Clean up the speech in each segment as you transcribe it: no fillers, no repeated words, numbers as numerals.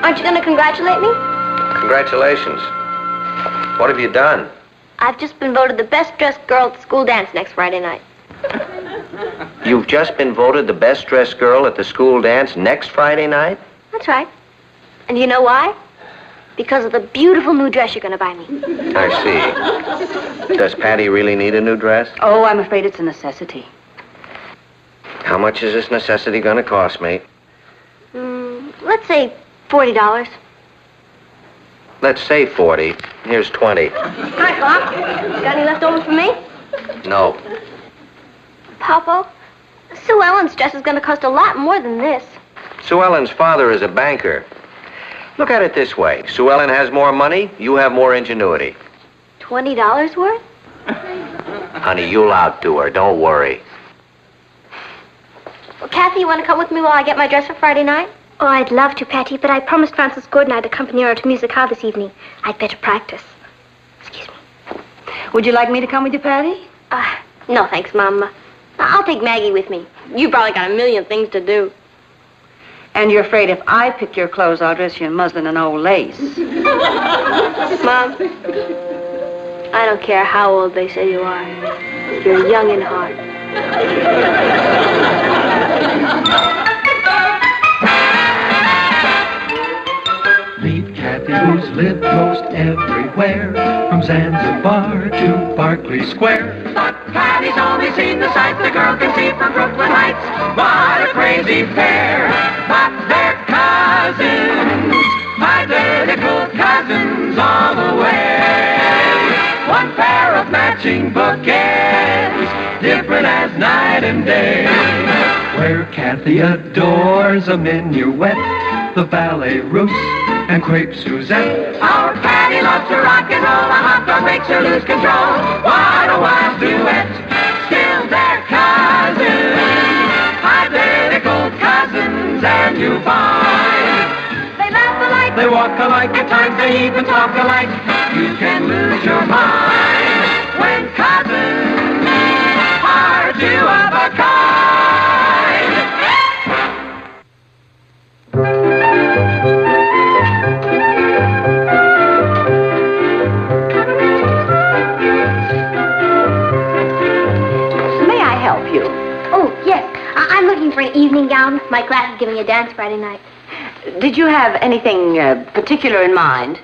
Aren't you going to congratulate me? Congratulations. What have you done? I've just been voted the best dressed girl at the school dance next Friday night. You've just been voted the best dressed girl at the school dance next Friday night? That's right. And you know why? Because of the beautiful new dress you're going to buy me. I see. Does Patty really need a new dress? Oh, I'm afraid it's a necessity. How much is this necessity going to cost me? Let's say $40. Let's say 40. Here's 20. Hi, Pop. Got any left over for me? No. Papa, Sue Ellen's dress is going to cost a lot more than this. Sue Ellen's father is a banker. Look at it this way. Sue Ellen has more money, you have more ingenuity. $20 worth? Honey, you'll outdo her. Don't worry. Well, Kathy, you want to come with me while I get my dress for Friday night? Oh, I'd love to, Patty, but I promised Frances Gordon I'd accompany her to Music Hall this evening. I'd better practice. Excuse me. Would you like me to come with you, Patty? No, thanks, Mom. I'll take Maggie with me. You probably got a million things to do. And you're afraid if I pick your clothes, I'll dress you in muslin and old lace. Mom, I don't care how old they say you are. You're young in heart. Meet Kathy, who's lived most everywhere, from Zanzibar to Berkeley Square. But Patty's only seen the sights the girl can see from Brooklyn Heights. What a crazy pair! But they're cousins, identical cousins all the way. One pair of matching bouquets, different as night and day. Where Kathy adores a minuet, the ballet russe, and crepe Suzette. Our Patty loves to rock and roll, a hot dog makes her lose control. What a wild duet, still they're cousins, identical cousins, and you find they laugh alike, they walk alike, at times they even talk alike. You can lose your mind when cousins are two of a kind. I'm looking for an evening gown. My class is giving a dance Friday night. Did you have anything particular in mind?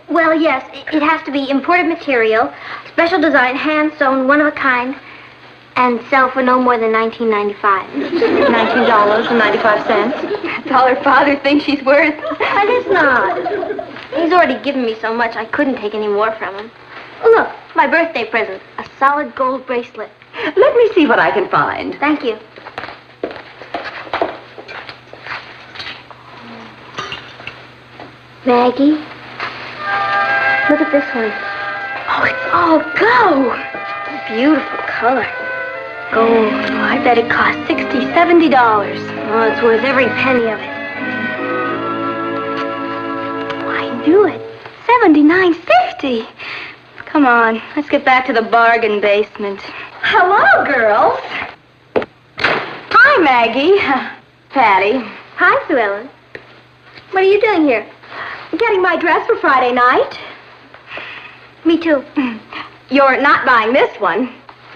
Well, yes. It has to be imported material, special design, hand-sewn, one of a kind, and sell for no more than $19.95. $19.95. That's all her father thinks she's worth. It is not. He's already given me so much, I couldn't take any more from him. Look, my birthday present, a solid gold bracelet. Let me see what I can find. Thank you. Maggie, look at this one. Oh, it's all gold. Beautiful color. Gold. Oh, I bet it cost $60, $70. Oh, it's worth every penny of it. Oh, I knew it. $79.50. Come on, let's get back to the bargain basement. Hello, girls. Hi, Maggie. Patty. Hi, Sue Ellen. What are you doing here? Getting my dress for Friday night. Me too. You're not buying this one.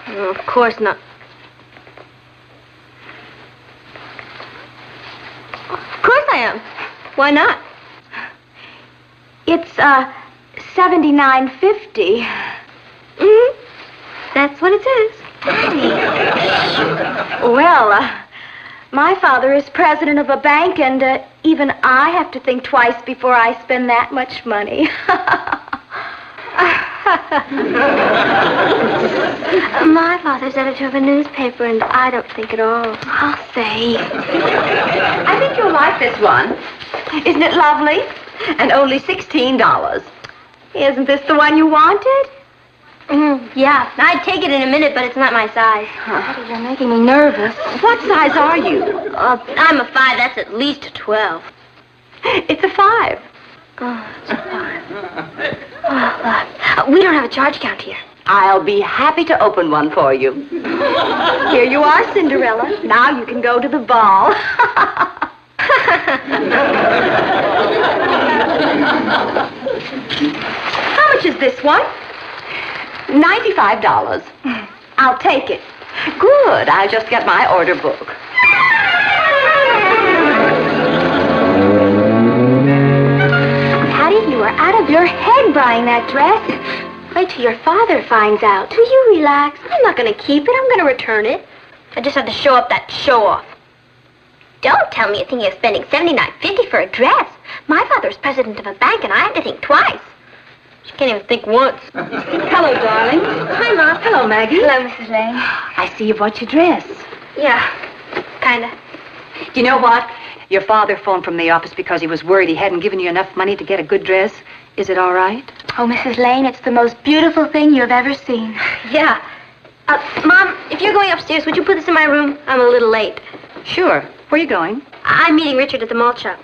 Oh, of course not. Of course I am. Why not? It's $79.50. That's what it says. Well, my father is president of a bank, and even I have to think twice before I spend that much money. My father's editor of a newspaper, and I don't think at all. I'll say. I think you'll like this one. Isn't it lovely? And only $16. Isn't this the one you wanted? Yeah, I'd take it in a minute, but it's not my size. You're making me nervous. What size are you? I'm a 5. That's at least a 12. It's a 5. Oh, it's a 5. We don't have a charge account here. I'll be happy to open one for you. Here you are, Cinderella. Now you can go to the ball. How much is this one? $95. I'll take it. Good. I'll just get my order book. Patty, you are out of your head buying that dress. Wait till your father finds out. Will you relax? I'm not going to keep it. I'm going to return it. I just had to show up that show-off. Don't tell me you think you're spending $79.50 for a dress. My father's president of a bank, and I had to think twice. She can't even think once. Hello, darling. Hi, Mom. Hello, Maggie. Hello, Mrs. Lane. I see you bought your dress. Yeah, kinda. Do you know what? Your father phoned from the office because he was worried he hadn't given you enough money to get a good dress. Is it all right? Oh, Mrs. Lane, it's the most beautiful thing you have ever seen. Yeah. Mom, if you're going upstairs, would you put this in my room? I'm a little late. Sure. Where are you going? I'm meeting Richard at the malt shop.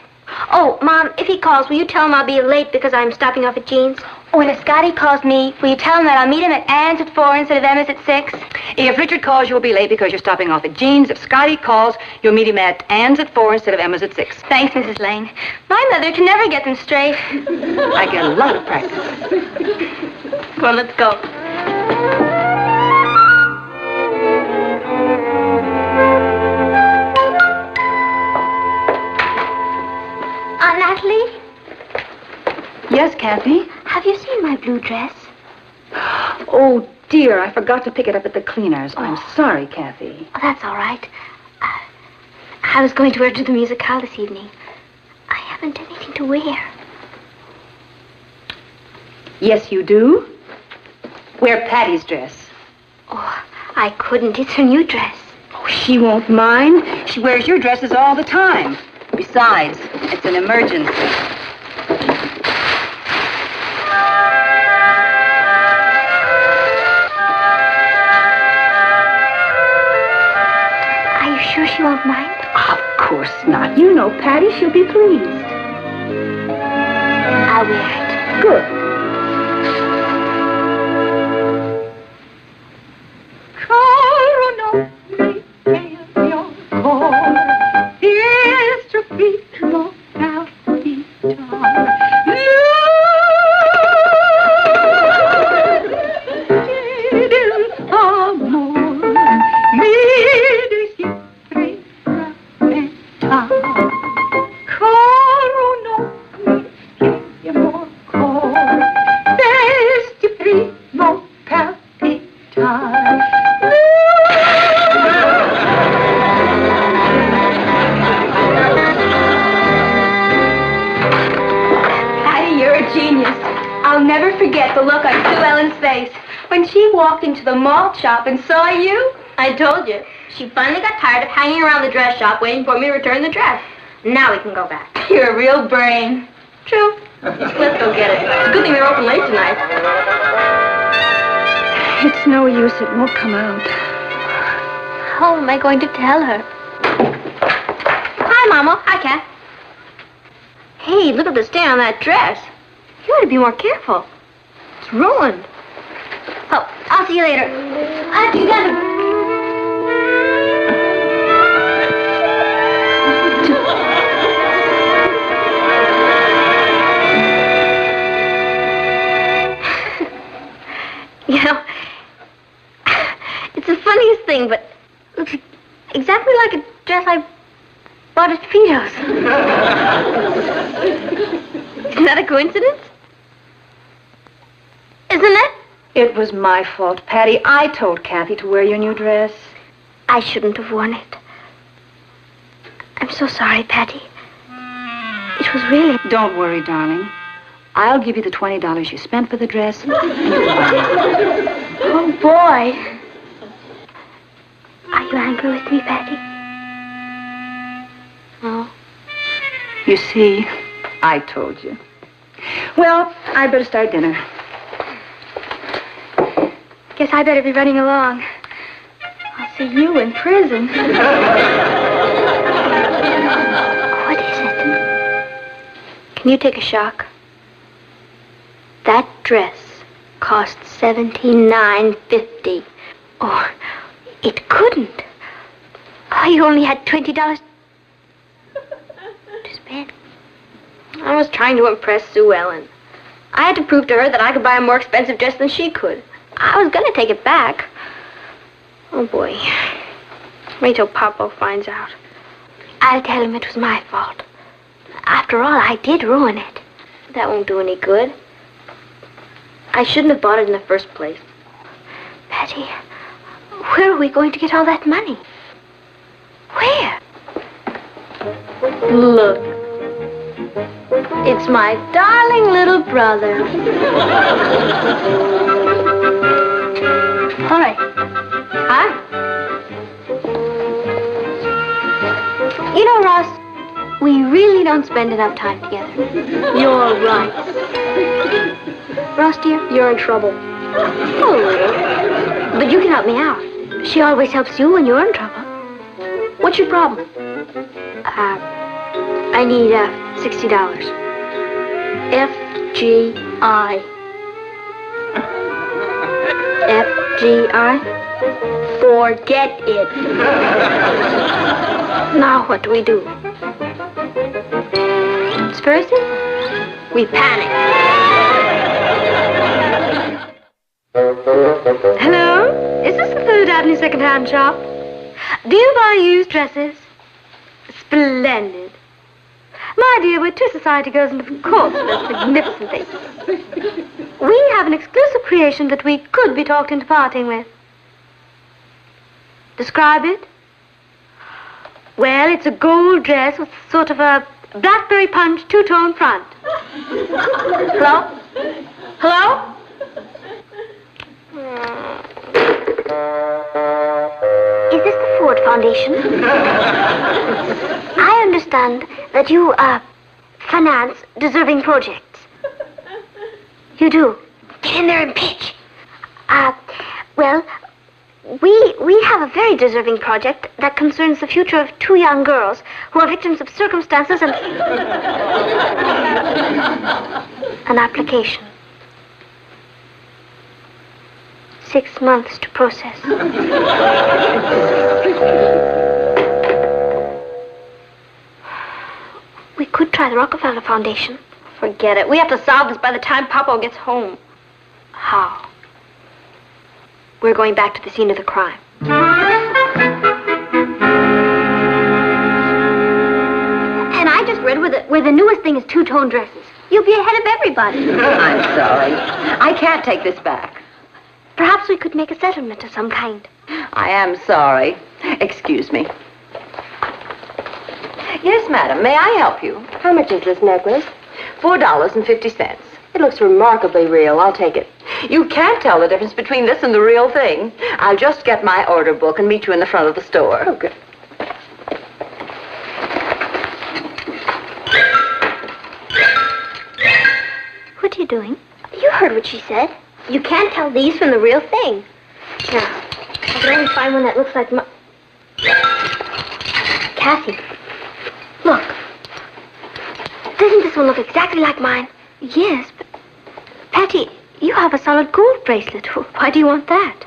Oh, Mom, if he calls, will you tell him I'll be late because I'm stopping off at Jean's? Oh, and if Scotty calls me, will you tell him that I'll meet him at Ann's at 4 instead of Emma's at 6? If Richard calls, you'll be late because you're stopping off at Jean's. If Scotty calls, you'll meet him at Ann's at 4 instead of Emma's at 6. Thanks, Mrs. Lane. My mother can never get them straight. I get a lot of practice. Come on, let's go. Aunt Natalie? Yes, Kathy? Have you seen my blue dress? Oh, dear, I forgot to pick it up at the cleaners. I'm sorry, Kathy. Oh, that's all right. I was going to wear it to the musicale this evening. I haven't anything to wear. Yes, you do. Wear Patty's dress. Oh, I couldn't. It's her new dress. Oh, she won't mind. She wears your dresses all the time. Besides, it's an emergency. Are you sure she won't mind? Of course not. You know Patty. She'll be pleased. I'll wear it. Good. Into the malt shop and saw you? I told you. She finally got tired of hanging around the dress shop waiting for me to return the dress. Now we can go back. You're a real brain. True. Let's go get it. It's a good thing they're open late tonight. It's no use. It won't come out. How am I going to tell her? Hi, Mama. Hi, Kat. Hey, look at the stain on that dress. You ought to be more careful. It's ruined. Oh, I'll see you later. You got it. You know, it's the funniest thing, but it looks exactly like a dress I bought at Fido's. Isn't that a coincidence? Isn't it? It was my fault, Patty. I told Kathy to wear your new dress. I shouldn't have worn it. I'm so sorry, Patty. It was really... Don't worry, darling. I'll give you the $20 you spent for the dress. Oh, boy. Are you angry with me, Patty? No. You see, I told you. Well, I'd better start dinner. Guess I better be running along. I'll see you in prison. What is it? Can you take a shock? That dress cost $79.50. Or it couldn't. Oh, you only had $20. I was trying to impress Sue Ellen. I had to prove to her that I could buy a more expensive dress than she could. I was going to take it back. Oh, boy. Wait till Papa finds out. I'll tell him it was my fault. After all, I did ruin it. That won't do any good. I shouldn't have bought it in the first place. Patty, where are we going to get all that money? Where? Look. It's my darling little brother. Hi. Hi. You know, Ross, we really don't spend enough time together. You're right. Ross, dear, you're in trouble. Oh, but you can help me out. She always helps you when you're in trouble. What's your problem? I need $60. FGI. FGI? Forget it. Now what do we do? It's very simple. We panic. Hello? Is this the 3rd Avenue second-hand shop? Do you buy used dresses? Splendid. My dear, we're two society girls, and of course there's magnificent things. We have an exclusive creation that we could be talked into parting with. Describe it? Well, it's a gold dress with sort of a blackberry punch two-tone front. Hello? Hello? Is this the Ford Foundation? I understand that you, finance deserving projects. You do? Get in there and pitch. Well, we have a very deserving project that concerns the future of 2 young girls who are victims of circumstances and... An application. 6 months to process. We could try the Rockefeller Foundation. Forget it. We have to solve this by the time Papa gets home. How? We're going back to the scene of the crime. And I just read where the newest thing is two-tone dresses. You'll be ahead of everybody. I'm sorry. I can't take this back. Perhaps we could make a settlement of some kind. I am sorry. Excuse me. Yes, madam. May I help you? How much is this necklace? $4.50. It looks remarkably real. I'll take it. You can't tell the difference between this and the real thing. I'll just get my order book and meet you in the front of the store. Oh, good. What are you doing? You heard what she said. You can't tell these from the real thing. Now, I can only find one that looks like my... Cassie, look. Doesn't this one look exactly like mine? Yes, but... Patty, you have a solid gold bracelet. Why do you want that?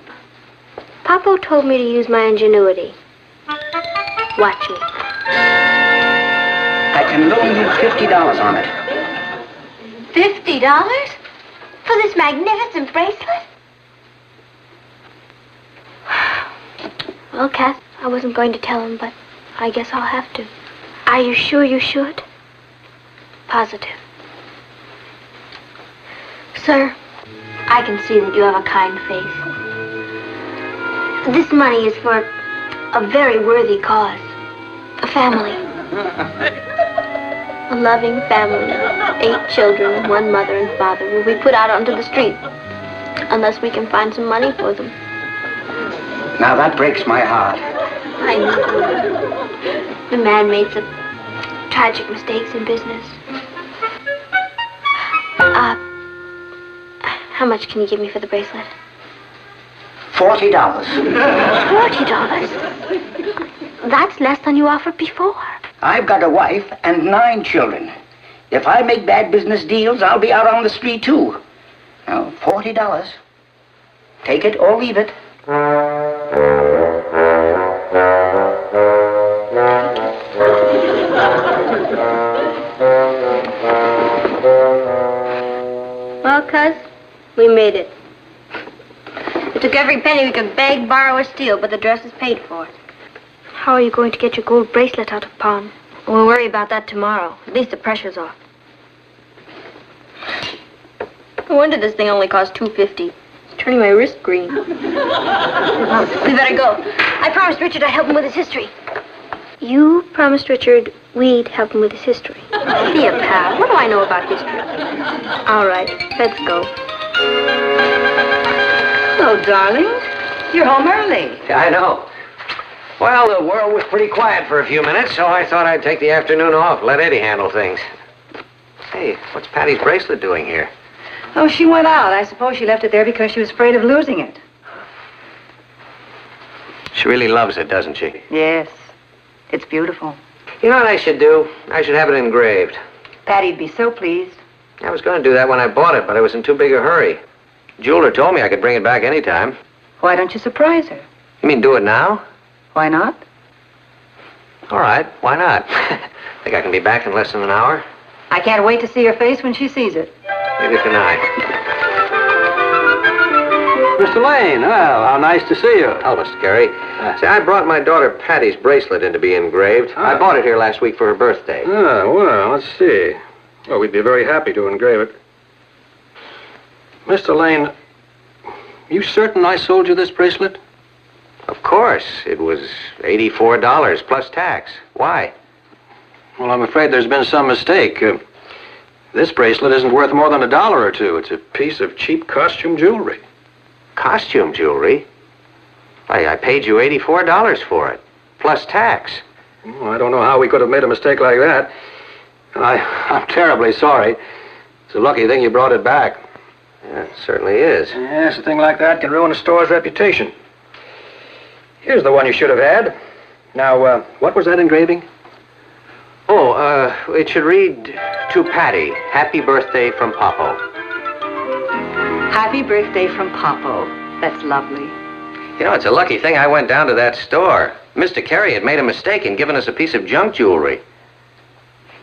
Papa told me to use my ingenuity. Watch me. I can loan you $50 on it. $50? For this magnificent bracelet? Well, Kath, I wasn't going to tell him, but I guess I'll have to. Are you sure you should? Positive. Sir, I can see that you have a kind face. This money is for a very worthy cause. A family. A loving family. 8 children, 1 mother and father will be put out onto the street unless we can find some money for them. Now that breaks my heart. I know. The man made some tragic mistakes in business. How much can you give me for the bracelet? $40. $40? That's less than you offered before. I've got a wife and 9 children. If I make bad business deals, I'll be out on the street, too. Now, $40. Take it or leave it. every penny we could beg, borrow, or steal, but the dress is paid for. How are you going to get your gold bracelet out of pawn? We'll worry about that tomorrow. At least the pressure's off. No wonder this thing only cost $2.50. It's turning my wrist green. We better go. I promised Richard I'd help him with his history. You promised Richard we'd help him with his history. Be a pal. What do I know about history? All right, let's go. Hello, darling. You're home early. I know. Well, the world was pretty quiet for a few minutes, so I thought I'd take the afternoon off, let Eddie handle things. Hey, what's Patty's bracelet doing here? Oh, she went out. I suppose she left it there because she was afraid of losing it. She really loves it, doesn't she? Yes. It's beautiful. You know what I should do? I should have it engraved. Patty'd be so pleased. I was going to do that when I bought it, but I was in too big a hurry. Jeweler told me I could bring it back anytime. Why don't you surprise her? You mean do it now? Why not? All right, why not? Think I can be back in less than an hour? I can't wait to see her face when she sees it. Neither can I. Mr. Lane, well, how nice to see you. Oh, Mr. Carey. See, I brought my daughter Patty's bracelet in to be engraved. I bought it here last week for her birthday. Well, let's see. Well, we'd be very happy to engrave it. Mr. Lane, you certain I sold you this bracelet? Of course. It was $84 plus tax. Why? Well, I'm afraid there's been some mistake. This bracelet isn't worth more than $1 or $2. It's a piece of cheap costume jewelry. Costume jewelry? I paid you $84 for it, plus tax. Well, I don't know how we could have made a mistake like that. I'm terribly sorry. It's a lucky thing you brought it back. Yeah, it certainly is. Yes, a thing like that can ruin a store's reputation. Here's the one you should have had. Now, what was that engraving? Oh, it should read, to Patty, happy birthday from Popo. Happy birthday from Popo. That's lovely. You know, it's a lucky thing I went down to that store. Mr. Carey had made a mistake and given us a piece of junk jewelry.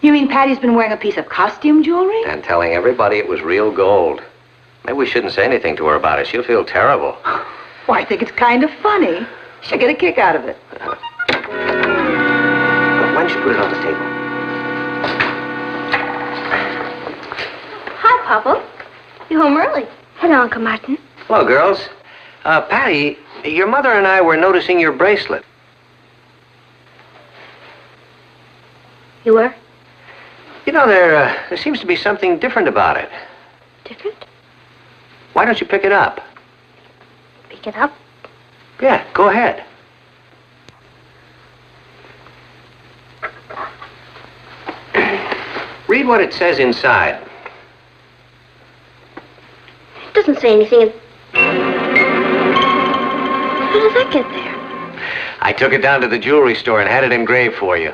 You mean Patty's been wearing a piece of costume jewelry? And telling everybody it was real gold. Maybe we shouldn't say anything to her about it. She'll feel terrible. Well, I think it's kind of funny. She'll get a kick out of it. Why don't you put it on the table? Hi, Papa. You home early. Hello, Uncle Martin. Hello, girls. Patty, your mother and I were noticing your bracelet. You were? You know, there seems to be something different about it. Different? Why don't you pick it up? Pick it up? Yeah, go ahead. Read what it says inside. It doesn't say anything. How did that get there? I took it down to the jewelry store and had it engraved for you.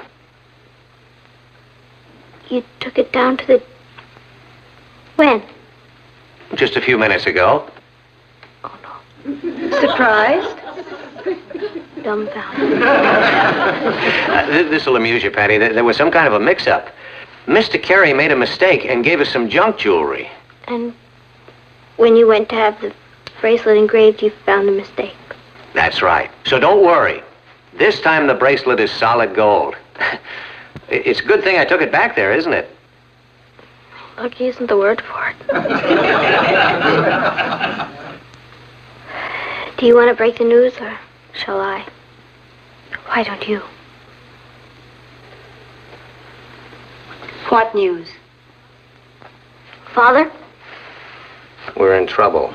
You took it down to the... When? Just a few minutes ago. Oh, no. Surprised? Dumbfounded. This will amuse you, Patty. There was some kind of a mix-up. Mr. Carey made a mistake and gave us some junk jewelry. And when you went to have the bracelet engraved, you found the mistake. That's right. So don't worry. This time the bracelet is solid gold. It's a good thing I took it back there, isn't it? Lucky isn't the word for it. Do you want to break the news, or shall I? Why don't you? What news? Father? We're in trouble.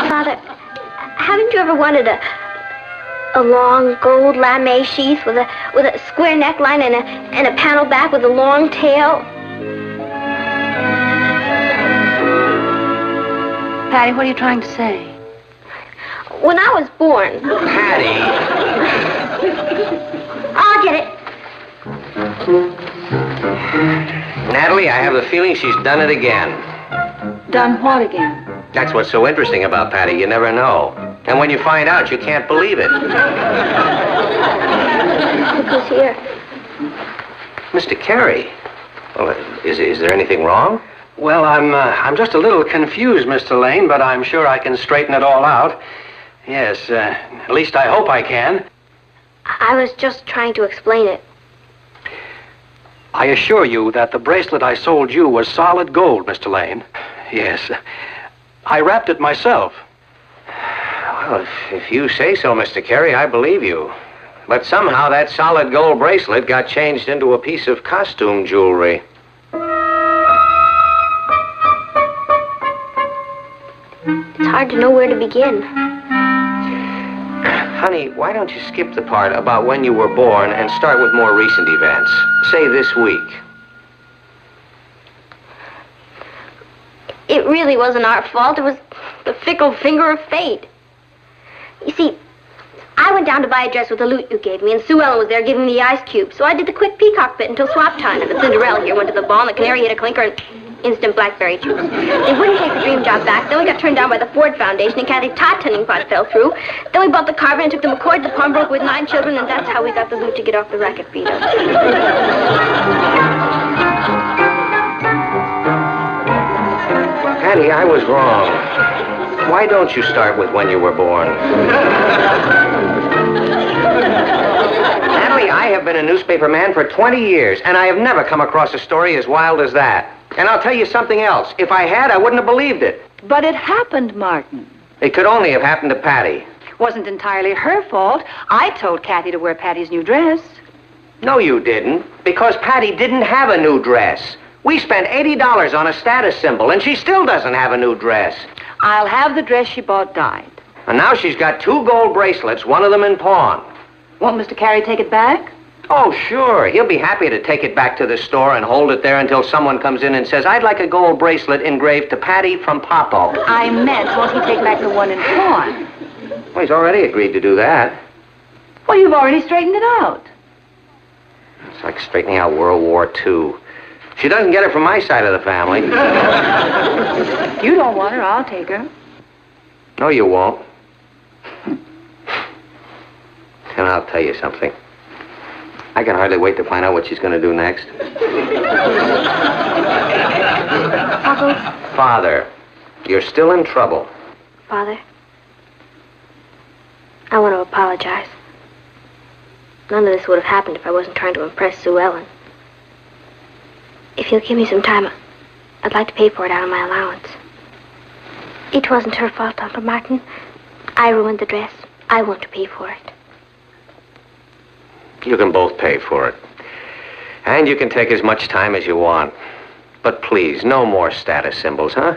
Father, haven't you ever wanted a long gold lame sheath with a square neckline and a panel back with a long tail? Patty, what are you trying to say? When I was born... Patty! I'll get it. Natalie, I have the feeling she's done it again. Done what again? That's what's so interesting about Patty. You never know. And when you find out, you can't believe it. Look who's here. Mr. Carey. Well, is there anything wrong? Well, I'm just a little confused, Mr. Lane, but I'm sure I can straighten it all out. Yes, at least I hope I can. I was just trying to explain it. I assure you that the bracelet I sold you was solid gold, Mr. Lane. Yes. I wrapped it myself. Well, if you say so, Mr. Carey, I believe you. But somehow that solid gold bracelet got changed into a piece of costume jewelry. It's hard to know where to begin. Honey, why don't you skip the part about when you were born and start with more recent events? Say this week. It really wasn't our fault. It was the fickle finger of fate. You see, I went down to buy a dress with the loot you gave me, and Sue Ellen was there giving me the ice cube. So I did the quick peacock bit until swap time, and the Cinderella here went to the ball, and the canary hit a clinker, and instant blackberry juice. They wouldn't take the dream job back. Then we got turned down by the Ford Foundation, and Kathy's tot tending pot fell through. Then we bought the carver and took the McCoy to the pawnbroker with 9 children, and that's how we got the loot to get off the racket beat us. Patty, I was wrong. Why don't you start with when you were born? Natalie, I have been a newspaper man for 20 years, and I have never come across a story as wild as that. And I'll tell you something else. If I had, I wouldn't have believed it. But it happened, Martin. It could only have happened to Patty. Wasn't entirely her fault. I told Kathy to wear Patty's new dress. No, you didn't, because Patty didn't have a new dress. We spent $80 on a status symbol, and she still doesn't have a new dress. I'll have the dress she bought dyed. And now she's got 2 gold bracelets, one of them in pawn. Won't Mr. Carey take it back? Oh, sure. He'll be happy to take it back to the store and hold it there until someone comes in and says, I'd like a gold bracelet engraved to Patty from Popo. I meant, won't he take back the one in pawn? Well, he's already agreed to do that. Well, you've already straightened it out. It's like straightening out World War II. She doesn't get it from my side of the family. If you don't want her, I'll take her. No, you won't. And I'll tell you something. I can hardly wait to find out what she's going to do next. Papa? Father, you're still in trouble. Father, I want to apologize. None of this would have happened if I wasn't trying to impress Sue Ellen. If you'll give me some time, I'd like to pay for it out of my allowance. It wasn't her fault, Uncle Martin. I ruined the dress. I want to pay for it. You can both pay for it. And you can take as much time as you want. But please, no more status symbols, huh?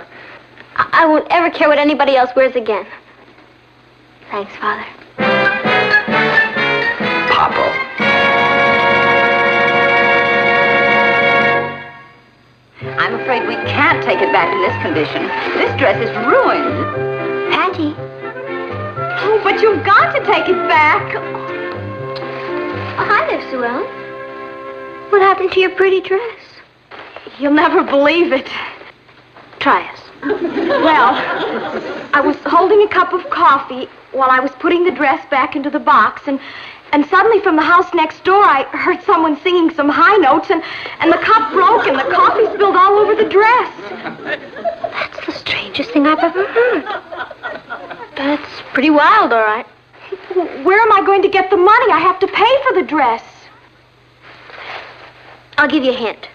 I won't ever care what anybody else wears again. Thanks, Father. Popo. I'm afraid we can't take it back in this condition. This dress is ruined. Patty. Oh, but you've got to take it back. Oh, hi there, Sue Ellen. What happened to your pretty dress? You'll never believe it. Try us. Well, I was holding a cup of coffee while I was putting the dress back into the box, and suddenly from the house next door, I heard someone singing some high notes, and the cup broke, and the coffee spilled all over the dress. That's the strangest thing I've ever heard. That's pretty wild, all right. Where am I going to get the money? I have to pay for the dress. I'll give you a hint.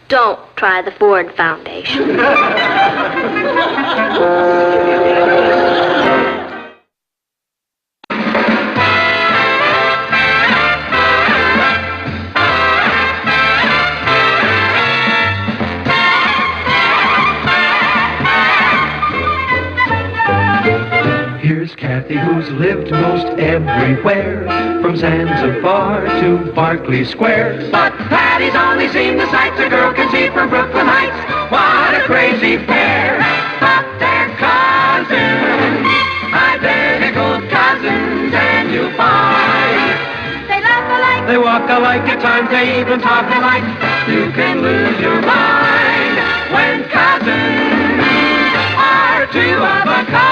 Don't try the Ford Foundation. Here's Kathy, who's lived most everywhere, from Zanzibar to Berkeley Square. But Patty's only seen the sights a girl can see from Brooklyn Heights. What a crazy pair! But they're cousins, identical cousins, and you'll find They laugh alike. they walk alike, at times they even talk alike. You can lose your mind when cousins are 2 of a kind.